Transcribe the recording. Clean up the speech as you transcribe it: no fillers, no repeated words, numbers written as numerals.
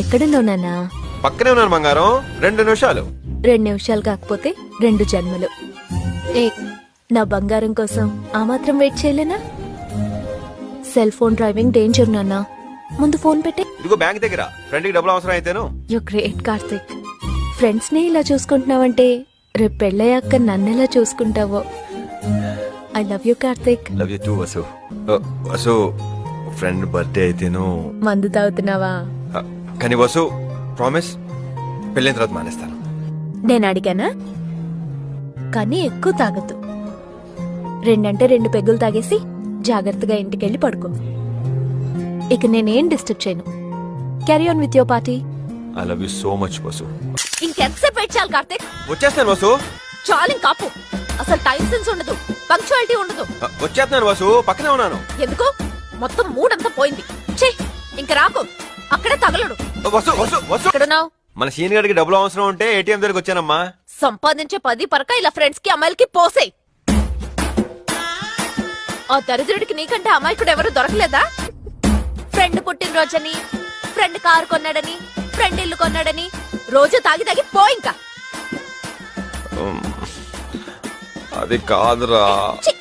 ఎక్కడున్నావు నాన్నా? పక్కనే ఉన్నాను బంగారం. 2 నిమిషాలు. 2 నిమిషాలు కాకపోతే 2 జన్మలు. ఏ నా బంగారం కోసం ఆ మాత్రం వెయిట్ చేయలేనా? సెల్ ఫోన్ డ్రైవింగ్ డేంజర్ నాన్నా. ముందు ఫోన్ పెట్టే. ఇదిగో బ్యాంక్ దగ్గర ఫ్రెండ్ కి డబ్బులు అవసరం అయితేను. You great Karthik. ఫ్రెండ్స్ ని ఇలా చూసుకుంటున్నావంటే రేపు పెళ్ళయ్యాక నన్నెలా చూసుకుంటావో. I love you Karthik. Love you too Vasu. Vasu friend birthday అయితేను. మందు తాగుతున్నావా? కానీ వసు ప్రామిస్ పెళ్ళైన తర్వాత మానేస్తాను. నేను అడిగానా? కానీ ఎక్కువ తాగద్దు. 2 అంటే 2 పెగ్గులు తాగేసి జాగ్రత్తగా ఇంటికెళ్ళి పడుకో. ఇక నేనేం డిస్టర్బ్ చేయను. Carry on with your party. I love you so much Vasu. ఇంకెంతసేపు వెయిట్ చేయాలి కార్తిక్? వచ్చేస్తాను వసు. చాలు కాపు. అసలు టైం సెన్స్ ఉండదు, పంక్చువాలిటీ ఉండదు. వచ్చేస్తున్నాను వసు, పక్కనే ఉన్నాను. ఎందుకు? మొత్తం మూడంతా పోయింది. ఛీ, ఇంక రాకు. అక్కడే తగలడు. వసు వసు వసు. ఎక్కడున్నావు? మన సీనియర్ గారికి డబ్బులు అవసరం ఉంటే ఏటీఎం దగ్గరికి వచ్చానమ్మా. సంపాదించే 10 పరక ఇలా ఫ్రెండ్స్ కి అమ్మాయిలకి పోసే. ఆ దరిద్రుడికి నీకంటే అమాయకుడు ఎవరు దొరకలేదా? ఫ్రెండ్ పుట్టినరోజని, ఫ్రెండ్ కారు కొన్నాడని, ఫ్రెండ్ ఇల్లు కొన్నాడని రోజు తాగి తాగి పో ఇంకా. అది కాదురా. ఛీ,